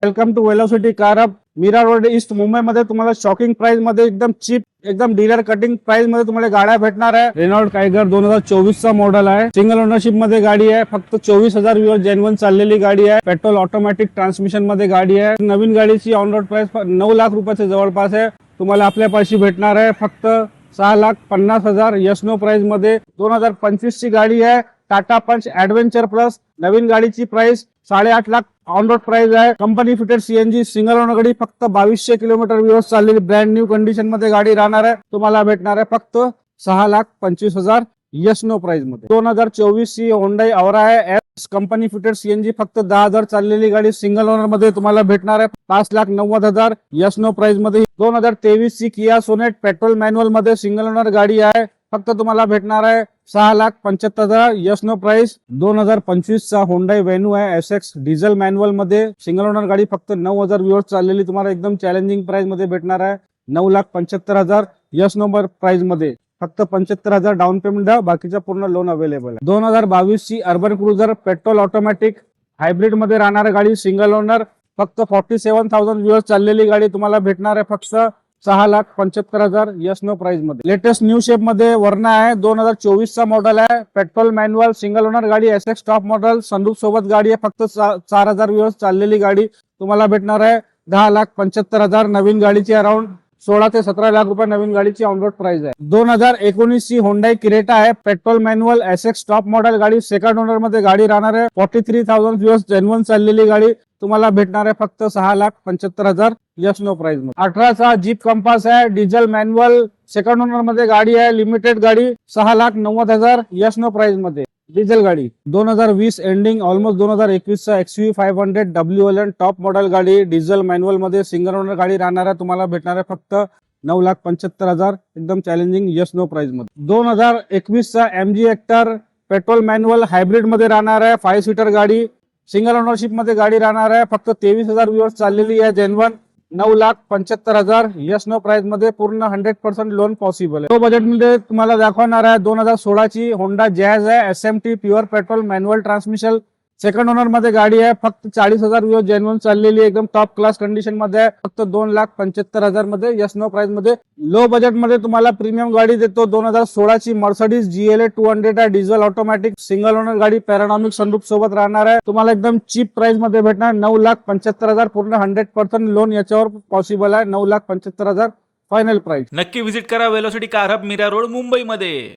Welcome to Velocity Car Hub Mira Road East मुंबईमध्ये तुम्हाला shocking price मध्ये एकदम चीप एकदम डीलर कटिंग प्राइस मध्ये तुम्हाला गाड्या भेटणार आहे। रेनॉल्ड कायगर 2024 चा मॉडेल आहे। सिंगल ओनरशिप मध्ये गाडी आहे। फक्त 24,000 व्ह्यूअर जेन्युइन चाललेली गाडी आहे। पेट्रोल ऑटोमॅटिक ट्रान्समिशन मध्ये गाडी आहे। नवीन गाडीची ऑन रोड प्राइस 9 लाख रुपयाच्या जवळपास आहे। तुम्हाला आपल्यापाशी भेटणार आहे फक्त 6,50,000 यशनो प्राइस मध्ये। 2025 ची गाडी आहे। टाटा पंच ऍडव्हेंचर प्लस नवीन गाडीची price 8.5 lakh on road price आहे। Company fitted CNG single owner गाडी फक्त 2200 किलोमीटर व्ह्यूअर्स चाललेली ब्रँड न्यू कंडिशन मध्ये गाडी राहणार आहे। तुम्हाला भेटणार आहे फक्त 6,25,000 यशनो प्राइस मध्ये। 2024 ची होंडाई अवरा आहे। कंपनी फिटेड सीएनजी फक्त 10,000 चाललेली गाडी सिंगल ओनर मध्ये तुम्हाला भेटणार आहे 5,90,000 यशनो प्राइस मध्ये। 2023 ची किया सोनेट पेट्रोल मॅन्युअल मध्ये सिंगल ओनर गाडी आहे। फक्त तुम्हाला भेटणार आहे 6,75,000 यशनो प्राइस। 2025 चा होंडाई वेन्यू आहे एसएक्स डिझेल मॅन्युअल मध्ये सिंगल ओनर गाडी फक्त 9,000 व्ह्यूअर्स चाललेली तुम्हाला एकदम चॅलेंजिंग प्राइस मध्ये भेटणार आहे। 9,75,000 यशनो प्राइस मध्ये। फक्त 75,000 डाऊन पेमेंट द्या, बाकीचा पूर्ण लोन अवेलेबल आहे। 2022 ची urban cruiser petrol automatic hybrid मध्ये राहणारी गाडी सिंगल ओनर फक्त 47,000 व्ह्यूअर्स चाललेली गाडी तुम्हाला भेटणार आहे फक्त 6,75,000 यशनो प्राइस मध्ये। लेटेस्ट न्यू शेप मध्ये वरना आहे। 2024 चा मॉडेल आहे। पेट्रोल मॅन्युअल सिंगल ओनर गाडी एसएक्स टॉप मॉडेल सनरूफ सोबत गाडी आहे। फक्त 4,000 व्ह्यूअर्स चाललेली गाडी तुम्हाला भेटणार आहे 10,75,000। नवीन गाडीची अराउंड 16 ते 17 लाख रुपये नवीन गाडीची ऑन रोड प्राइस आहे। 2019 ची होंडाई क्रेटा आहे। Petrol manual SX top model गाडी सेकंड ओनर मध्ये गाडी राहणार आहे। 43,000 व्ह्यूअर्स जेन्युइन चाललेली गाडी तुम्हाला भेटणार आहे फक्त 6,75,000 यशनो प्राइस मध्ये। 18 चा जीप कंपास आहे। डिझेल मॅन्युअल सेकंड ओनर मध्ये गाडी आहे। लिमिटेड गाडी 6,90,000 यशनो प्राइस मध्ये डिझेल गाडी। 2020 एंडिंग ऑलमोस्ट 2021 चा XUV 500 WLN टॉप मॉडेल गाडी डिझेल मॅन्युअल मध्ये सिंगल ओनर गाडी राहणार आहे। तुम्हाला भेटणार आहे फक्त 9,75,000 एकदम चॅलेंजिंग यशनो प्राइस मध्ये। 2021 चा MG hectare petrol manual hybrid मध्ये राहणार आहे। 5 सीटर गाडी सिंगल ओनरशिप मध्ये गाडी राहणार आहे। फक्त 23,000 व्ह्यूअर्स चाललेली आहे जेन्युइन। 9,75,000 यशनो प्राइस मध्ये पूर्ण 100% लोन पॉसिबल आहे। तो बजेट मध्ये तुम्हाला दाखवणार आहे 2016 ची होंडा जॅज आहे। SMT pure petrol manual transmission second owner मध्ये गाडी आहे। फक्त 40,000 व्ह्यूअर्स जेन्युइन चाललेली एकदम टॉप क्लास कंडिशन मध्ये आहे। फक्त 2,75,000 मध्ये यशनो प्राइस मध्ये। लो बजेट मध्ये तुम्हाला प्रीमियम गाडी देतो। 2016 ची मर्सिडीज GLA 200 आहे। डिझेल ऑटोमॅटिक सिंगल ओनर गाडी पॅरानॉमिक सनरूफ सोबत राहणार आहे। तुम्हाला एकदम चीप प्राइस मध्ये भेटणार 9,75,000 पूर्ण 100% लोन याच्यावर पॉसिबल आहे। 9,75,000 फायनल प्राइस। नक्की व्हिजिट करा Velocity Car Hub Mira Road Mumbai मध्ये।